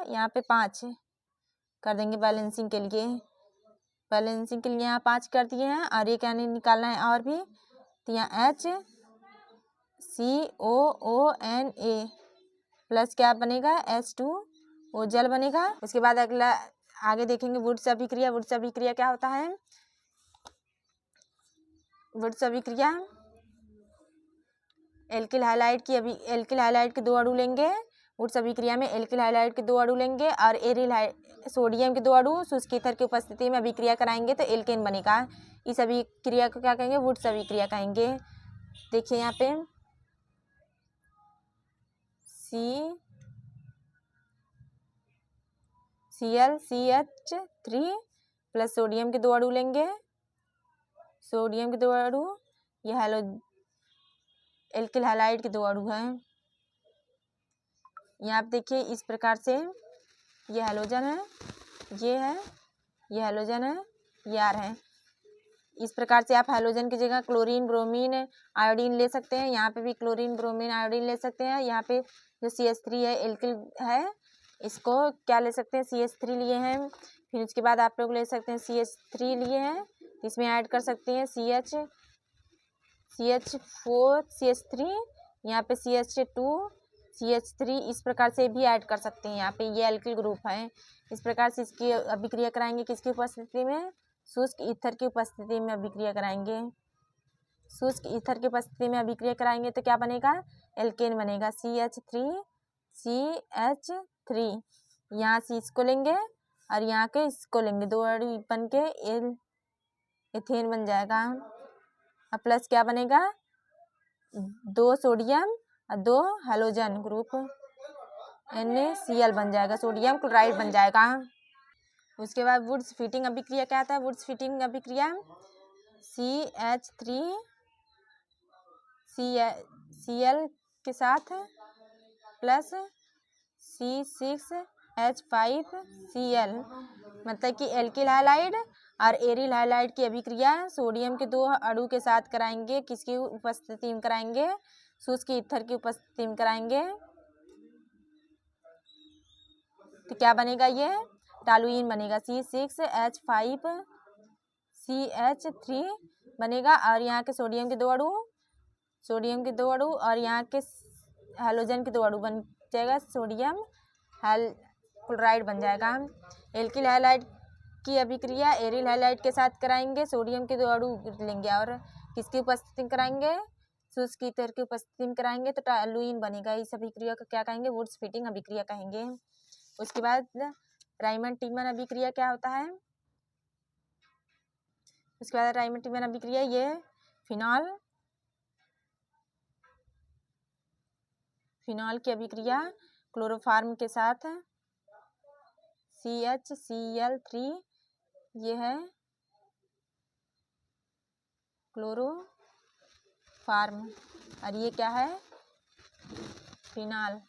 यहाँ पे 5 कर देंगे बैलेंसिंग के लिए। बैलेंसिंग के लिए यहाँ 5 कर दिए हैं और ये क्या निकालना है और भी, तो यहाँ HCOONA प्लस क्या बनेगा? H2O जल बनेगा। उसके बाद अगला आगे देखेंगे वुड्स अभिक्रिया। वुड्स अभिक्रिया क्या होता है? वुड्स अभिक्रिया एल्किल हाइलाइड के 2 अणु लेंगे। वुड्स अभिक्रिया में एल्किल हाइलाइड के 2 अणु लेंगे और एरिल सोडियम के 2 अणु शुष्क ईथर की उपस्थिति में अभिक्रिया कराएंगे तो एल्केन बनेगा। इस अभिक्रिया को क्या कहेंगे? वुड्स अभिक्रिया कहेंगे। देखिए यहाँ पे ClCH3 प्लस सोडियम के 2 अणु लेंगे, सोडियम के 2 अणु, ये एल्किल हाइलाइड के 2 अणु हैं। यहाँ पे देखिए इस प्रकार से ये हैलोजन है, ये हैलोजन है, ये आर है। इस प्रकार से आप हैलोजन की जगह क्लोरीन, ब्रोमीन, आयोडीन ले सकते हैं। यहाँ पे भी क्लोरीन, ब्रोमीन, आयोडीन ले सकते हैं। यहाँ पे जो CH3 है एल्किल है, इसको क्या ले सकते हैं? CH3 लिए हैं। फिर उसके बाद आप लोग ले सकते हैं CH3 लिए हैं, इसमें ऐड कर सकते हैं CH4 CH3, यहाँ पे CH2 CH3, इस प्रकार से भी ऐड कर सकते हैं। यहाँ पे ये एल्किल ग्रुप है। इस प्रकार से इसकी अभिक्रिया कराएंगे किसकी उपस्थिति में? शुष्क ईथर की उपस्थिति में अभिक्रिया कराएंगे। शुष्क ईथर की उपस्थिति में अभिक्रिया कराएंगे तो क्या बनेगा? एल्केन बनेगा। CH3 CH3, यहाँ से इसको लेंगे और यहाँ के इसको लेंगे, 2 अणु बन के एथेन बन जाएगा। अब प्लस क्या बनेगा, 2 सोडियम और 2 हेलोजन ग्रुप NaCl बन जाएगा, सोडियम क्लोराइड बन जाएगा। उसके बाद वुड्स फिटिंग अभिक्रिया क्या आता है, वुड्स फिटिंग अभिक्रिया CH3 Cl के साथ प्लस C6H5Cl, मतलब कि एल्किल हैलाइड और एरिल हैलाइड की अभिक्रिया सोडियम के 2 अणु के साथ कराएंगे, किसकी उपस्थिति में कराएंगे, शुष्क ईथर की उपस्थिति में कराएंगे। तो क्या बनेगा, ये टॉलुइन बनेगा, C6H5CH3 बनेगा और यहाँ के सोडियम के 2 अणु और यहाँ के हेलोजन के 2 अणु बन जाएगा, सोडियम क्लोराइड बन जाएगा। एल्किल हैलाइड की अभिक्रिया एरिल हैलाइड के साथ कराएंगे, सोडियम के 2 अणु लेंगे और किसकी उपस्थिति में कराएंगे, शुष्क ईथर की उपस्थिति में कराएंगे, तो टॉलुइन बनेगा। इस अभिक्रिया को क्या कहेंगे, वुड्स फिटिंग अभिक्रिया कहेंगे। उसके बाद राइमंड टिगमन अभिक्रिया क्या होता है, उसके बाद राइमंड टिगमन अभिक्रिया, ये फिनॉल की अभिक्रिया क्लोरोफार्म के साथ CHCl3, ये है क्लोरोफार्म और ये क्या है, फिनॉल।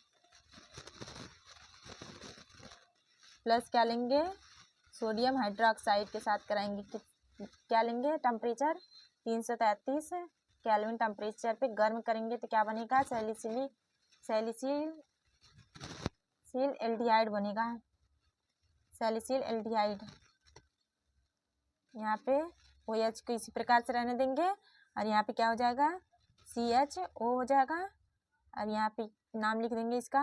प्लस क्या लेंगे, सोडियम हाइड्रोक्साइड के साथ कराएंगे, क्या लेंगे, टेम्परेचर 333 केल्विन टेम्परेचर पे गर्म करेंगे, तो क्या बनेगा, सैलिसिल एल्डिहाइड बनेगा, सैलिसिल एल्डिहाइड। यहाँ पे OH को इसी प्रकार से रहने देंगे और यहाँ पे क्या हो जाएगा, CHO हो जाएगा और यहाँ पे नाम लिख देंगे इसका,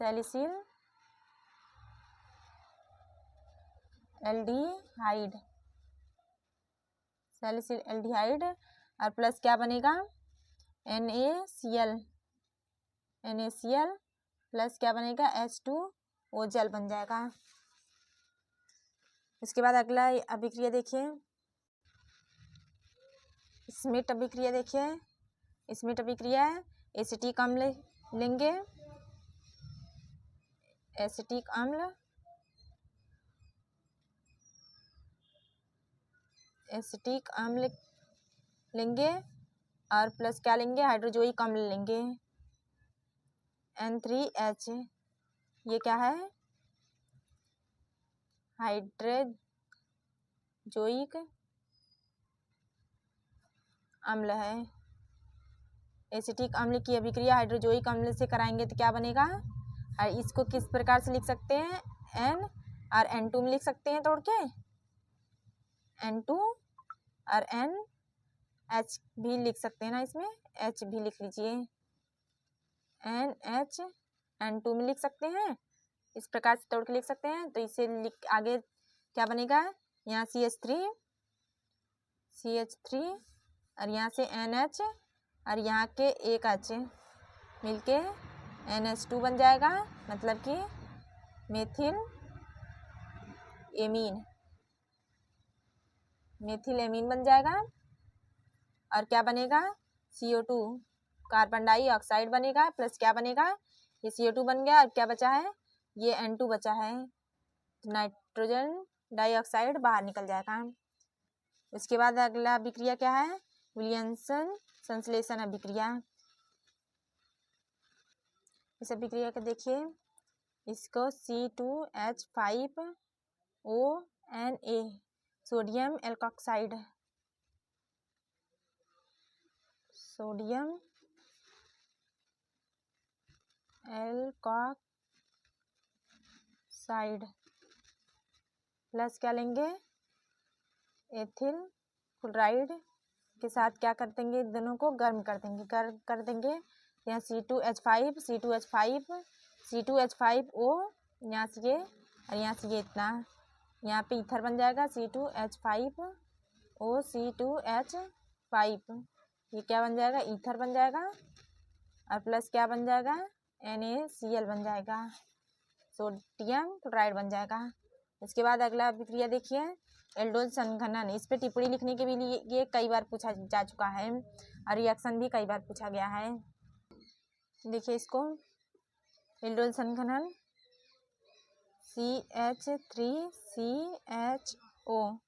सैलिसिल एल्डिहाइड और प्लस क्या बनेगा, NaCl प्लस क्या बनेगा, H2O जल बन जाएगा। उसके बाद अगला अभिक्रिया देखिए, स्मिट अभिक्रिया देखिए। स्मिट अभिक्रिया एसिटिक अम्ल लेंगे, एसिटिक अम्ल लेंगे और प्लस क्या लेंगे, हाइड्रोजोइक अम्ल लेंगे, N3H, ये क्या है, हाइड्रोजोइक अम्ल है। एसिटिक अम्ल की अभिक्रिया हाइड्रोजोइक अम्ल से कराएंगे तो क्या बनेगा, और इसको किस प्रकार से लिख सकते हैं, N और N2 में लिख सकते हैं तोड़ के, N2 और NH भी लिख सकते हैं ना, इसमें H भी लिख लीजिए, NH N2 में लिख सकते हैं, इस प्रकार से तोड़ के लिख सकते हैं। तो इसे आगे क्या बनेगा, यहाँ CH3 और यहाँ से NH और यहाँ के एक H मिलके NH2 बन जाएगा, मतलब कि मेथिल एमीन बन जाएगा। और क्या बनेगा, CO2 कार्बन डाइऑक्साइड बनेगा, प्लस क्या बनेगा, ये CO2 बन गया और क्या बचा है, ये N2 बचा है, नाइट्रोजन डाइऑक्साइड बाहर निकल जाएगा। उसके बाद अगला अभिक्रिया क्या है, विलियमसन संश्लेषण अभिक्रिया। इस अभिक्रिया को देखिए, इसको C2H5ONa सोडियम एल्कोक्साइड प्लस क्या लेंगे, एथिल क्लोराइड के साथ क्या कर देंगे, दोनों को गर्म कर देंगे। यहाँ C2H5O, यहाँ से ये और यहाँ से ये इतना, यहाँ पे ईथर बन जाएगा, C2H5O, C2H5, ये क्या बन जाएगा, ईथर बन जाएगा और प्लस क्या बन जाएगा, NaCl बन जाएगा, सोडियम क्लोराइड बन जाएगा। इसके बाद अगला अभिक्रिया देखिए, एल्डोल संघनन। इस पे टिप्पणी लिखने के लिए ये कई बार पूछा जा चुका है और रिएक्शन भी कई बार पूछा गया है। देखिए इसको, एल्डोल संघनन CH3CHO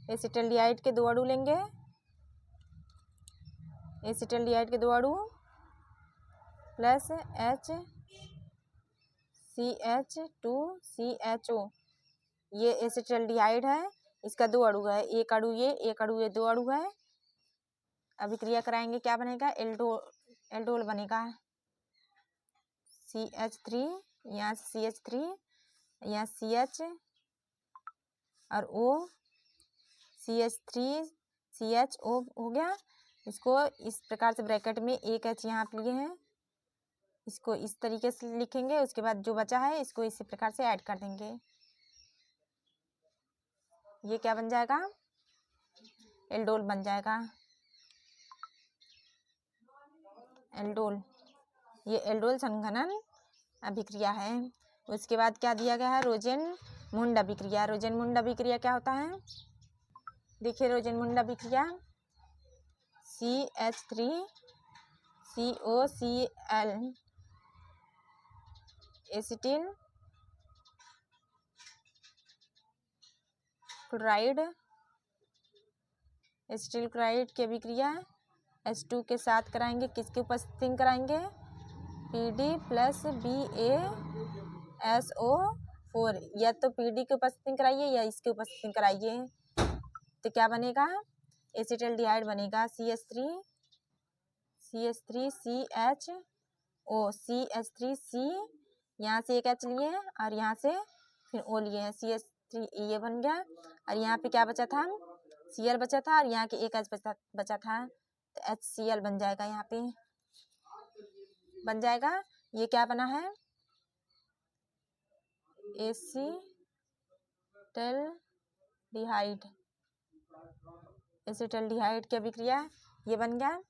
एसिटल्डिहाइड के दो अणु लेंगे, एसिटल्डिहाइड के दो अणु प्लस HCH2CHO, ये एसिटल्डिहाइड है, इसका दो अणु है, एक अणु ये दो अणु है। अभिक्रिया कराएंगे, क्या बनेगा, एल्डोल बनेगा। CH3, यहाँ से CH3, यहाँ CH और O, CH3CHO हो गया। इसको इस प्रकार से ब्रैकेट में एक H यहाँ पे लिए हैं, इसको इस तरीके से लिखेंगे। उसके बाद जो बचा है इसको इसी प्रकार से ऐड कर देंगे। ये क्या बन जाएगा, एल्डोल बन जाएगा, एल्डोल। ये एल्डोल संघनन अभिक्रिया है। उसके बाद क्या दिया गया है, रोजेनमुंड अभिक्रिया। रोजेनमुंड अभिक्रिया क्या होता है, देखिए रोजेनमुंड अभिक्रिया, CH3COCl एसिटिल क्लोराइड की अभिक्रिया H2 के साथ कराएंगे, किसकी उपस्थिति में कराएंगे, PD प्लस BaSO4, या तो PD की उपस्थिति में कराइए या इसकी उपस्थिति में कराइए। तो क्या बनेगा, एसिटल्डिहाइड बनेगा, CH3CHO, यहाँ से एक H लिए और यहाँ से फिर O लिए हैं, CH3 ये बन गया। और यहाँ पे क्या बचा था, Cl बचा था और यहाँ के एक H बचा था, तो HCl बन जाएगा, यहाँ पे बन जाएगा। ये क्या बना है, एसिटल्डिहाइड की अभिक्रिया, ये बन गया।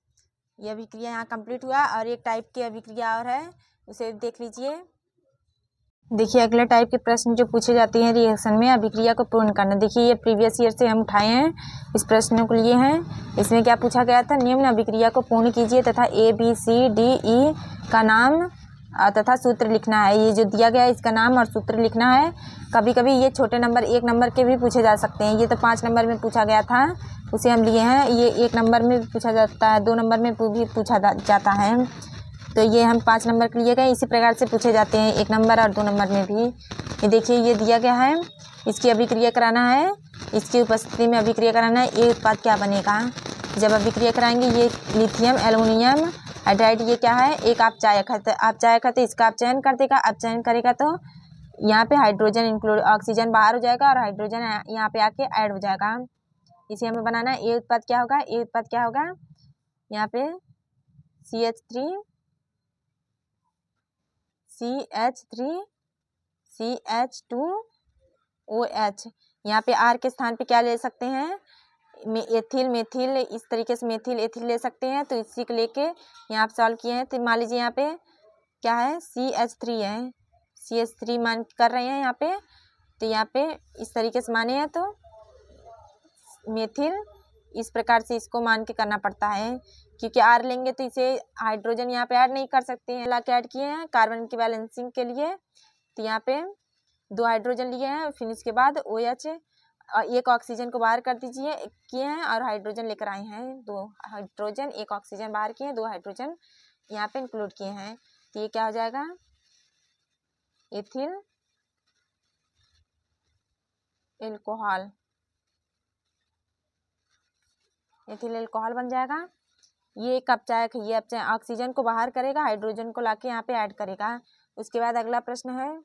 ये अभिक्रिया यहाँ कंप्लीट हुआ। और एक टाइप की अभिक्रिया और है, उसे देख लीजिए। देखिए अगले टाइप के प्रश्न जो पूछे जाते हैं रिएक्शन में, अभिक्रिया को पूर्ण करना। देखिए ये प्रीवियस ईयर से हम उठाए हैं, इस प्रश्नों को लिए हैं। इसमें क्या पूछा गया था, निम्न अभिक्रिया को पूर्ण कीजिए तथा ABCDE का नाम तथा सूत्र लिखना है। ये जो दिया गया है इसका नाम और सूत्र लिखना है। कभी कभी ये छोटे नंबर 1 नंबर के भी पूछे जा सकते हैं। ये तो 5 नंबर में पूछा गया था, उसे हम लिए हैं। ये 1 नंबर में भी पूछा जाता है, 2 नंबर में भी पूछा जाता है, तो ये हम 5 नंबर के लिए गए। इसी प्रकार से पूछे जाते हैं 1 नंबर और 2 नंबर में भी। ये देखिए ये दिया गया है, इसकी अभिक्रिया कराना है, इसकी उपस्थिति में अभिक्रिया कराना है। ये उत्पाद क्या बनेगा, जब अभिक्रिया कराएंगे, ये लिथियम एल्युमिनियम हाइड्राइड, ये क्या है, एक आपचायक है। तो इसका आप चयन कर देगा, आप चयन करेगा तो यहाँ पे हाइड्रोजन इंक्लूड, ऑक्सीजन बाहर हो जाएगा और हाइड्रोजन यहाँ पे आके ऐड हो जाएगा। इसे हमें बनाना है। ये उत्पाद क्या होगा, ये उत्पाद क्या होगा, यहाँ पे CH3CH2OH, यहाँ पे R के स्थान पे क्या ले सकते हैं, मेथिल, इस तरीके से एथिल ले सकते हैं। तो इसी को लेके यहाँ पे सॉल्व किए हैं। तो मान लीजिए यहाँ पे क्या है, CH3 है, CH3 मान कर रहे हैं यहाँ पे। तो यहाँ पे इस तरीके से माने हैं, तो मेथिल इस प्रकार से इसको मान के करना पड़ता है, क्योंकि R लेंगे तो इसे हाइड्रोजन यहाँ पे ऐड नहीं कर सकते हैं। ला के ऐड किए हैं कार्बन की बैलेंसिंग के लिए। तो यहाँ पे 2 हाइड्रोजन लिए हैं, फिर इसके बाद OH, एक ऑक्सीजन को बाहर कर दीजिए किए हैं और हाइड्रोजन लेकर आए हैं। 2 हाइड्रोजन, 1 ऑक्सीजन बाहर किए हैं, 2 हाइड्रोजन यहाँ पे इंक्लूड किए हैं। तो ये क्या हो जाएगा, एथिल एल्कोहल बन जाएगा। ये एक अपचायक है, ये अपचायक ऑक्सीजन को बाहर करेगा, हाइड्रोजन को लाके यहाँ पे ऐड करेगा। उसके बाद अगला प्रश्न है,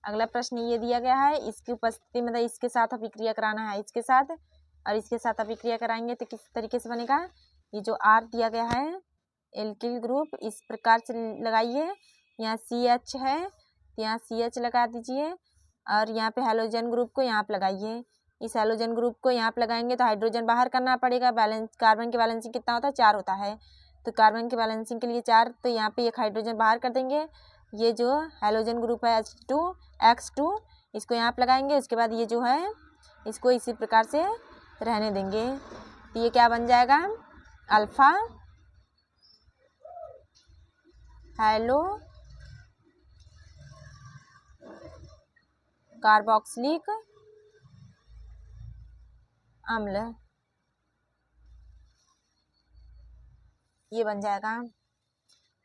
अगला प्रश्न ये दिया गया है, इसकी उपस्थिति मतलब इसके साथ अभिक्रिया कराना है, इसके साथ और इसके साथ अभिक्रिया कराएंगे तो किस तरीके से बनेगा। ये जो R दिया गया है, एल्किल ग्रुप, इस प्रकार से लगाइए। यहाँ CH है, यहाँ CH लगा दीजिए और यहाँ पे हैलोजन ग्रुप को यहाँ पे लगाइए। इस हैलोजन ग्रुप को यहाँ पे लगाएंगे तो हाइड्रोजन बाहर करना पड़ेगा। बैलेंस कार्बन की बैलेंसिंग कितना होता है, 4 होता है। तो कार्बन की बैलेंसिंग के लिए 4, तो यहाँ पे एक हाइड्रोजन बाहर कर देंगे। ये जो हैलोजन ग्रुप है H2 इसको यहाँ पे लगाएंगे। उसके बाद ये जो है इसको इसी प्रकार से रहने देंगे। तो ये क्या बन जाएगा, अल्फा हैलो कार्बोक्सिलिक अम्ल, ये बन जाएगा।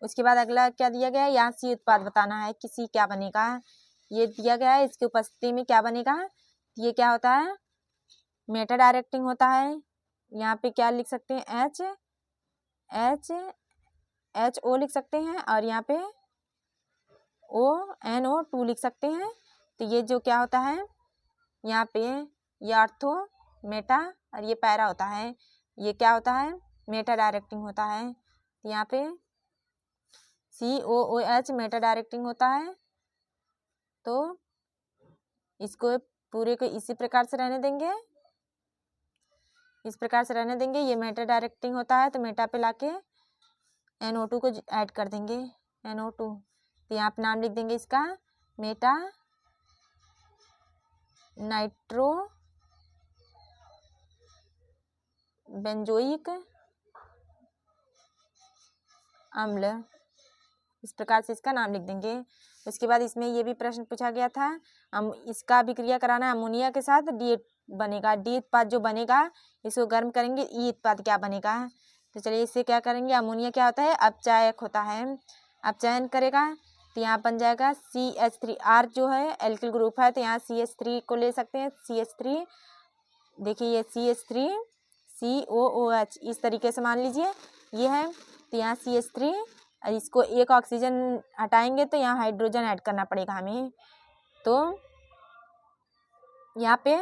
उसके बाद अगला क्या दिया गया है, यहाँ सी उत्पाद बताना है कि सी क्या बनेगा। ये दिया गया है, इसकी उपस्थिति में क्या बनेगा। ये क्या होता है, मेटा डायरेक्टिंग होता है। यहाँ पे क्या लिख सकते हैं, HO लिख सकते हैं और यहाँ पे NO2 लिख सकते हैं। तो ये जो क्या होता है, यहाँ पे ये ऑर्थो मेटा और ये पैरा होता है। ये क्या होता है, मेटा डायरेक्टिंग होता है। यहाँ पे COOH मेटा डायरेक्टिंग होता है। तो इसको पूरे को इसी प्रकार से रहने देंगे, इस प्रकार से रहने देंगे। ये मेटा डायरेक्टिंग होता है, तो मेटा पे लाके NO2 को ऐड कर देंगे, NO2। तो यहाँ पे नाम लिख देंगे इसका मेटा नाइट्रो बेंजोइक अम्ल, इस प्रकार से इसका नाम लिख देंगे। उसके बाद इसमें ये भी प्रश्न पूछा गया था, इसका अभिक्रिया कराना है अमोनिया के साथ, डी बनेगा। डी उत्पाद जो बनेगा इसको गर्म करेंगे, ई उत्पाद क्या बनेगा। तो चलिए इससे क्या करेंगे, अमोनिया क्या होता है, अपचायक होता है, अपचयन करेगा। तो यहाँ बन जाएगा CH3। R जो है एल्किल ग्रुप है, तो यहाँ CH3 को ले सकते हैं, CH3। देखिए ये CH3 COOH इस तरीके से मान लीजिए ये है। तो यहाँ CH3, इसको एक ऑक्सीजन हटाएंगे तो यहाँ हाइड्रोजन ऐड करना पड़ेगा हमें। तो यहाँ पे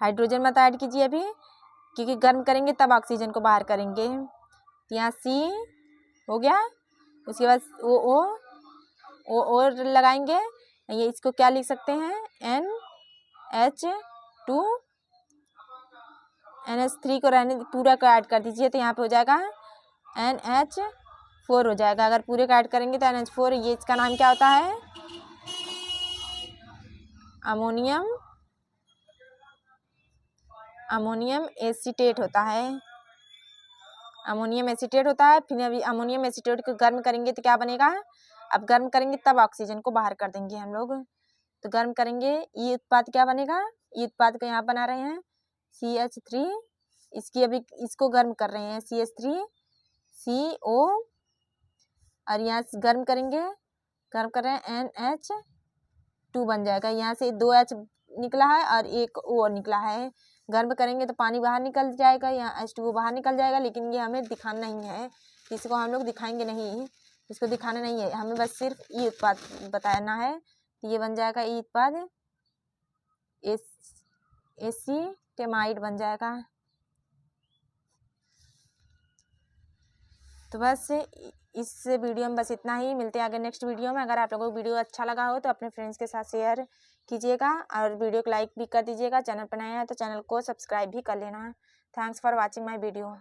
हाइड्रोजन मत ऐड कीजिए अभी, क्योंकि गर्म करेंगे तब ऑक्सीजन को बाहर करेंगे। तो यहाँ C हो गया। उसके बाद O लगाएंगे। ये इसको क्या लिख सकते हैं, NH2 NH3 को रहने पूरा को ऐड कर दीजिए। तो यहाँ पे हो जाएगा NH4 हो जाएगा। अगर पूरे का ऐड करेंगे तो NH4। ये इसका नाम क्या होता है, अमोनियम एसीटेट होता है, अमोनियम एसीटेट होता है। फिर अभी अमोनियम एसीटेट को गर्म करेंगे तो क्या बनेगा, अब गर्म करेंगे तब ऑक्सीजन को बाहर कर देंगे हम लोग। तो गर्म करेंगे, ई उत्पाद क्या बनेगा, ई उत्पाद को यहाँ बना रहे हैं CH3। इसकी अभी इसको गर्म कर रहे हैं CH3CO, और यहाँ से गर्म करेंगे, गर्म कर रहे हैं NH2 बन जाएगा। यहाँ से 2 H निकला है और एक O निकला है। गर्म करेंगे तो पानी बाहर निकल जाएगा, यहाँ H2O बाहर निकल जाएगा। लेकिन ये हमें दिखाना नहीं है, इसको हम लोग दिखाएंगे नहीं, इसको दिखाना नहीं है, हमें बस सिर्फ ई उत्पाद बताना है। तो ये बन जाएगा ई उत्पाद, एसीटेमाइड बन जाएगा। तो बस इस वीडियो में बस इतना ही, मिलते हैं आगे नेक्स्ट वीडियो में। अगर आप लोगों को वीडियो अच्छा लगा हो तो अपने फ्रेंड्स के साथ शेयर कीजिएगा और वीडियो को लाइक भी कर दीजिएगा। चैनल पर नया है तो चैनल को सब्सक्राइब भी कर लेना। Thanks for watching my video.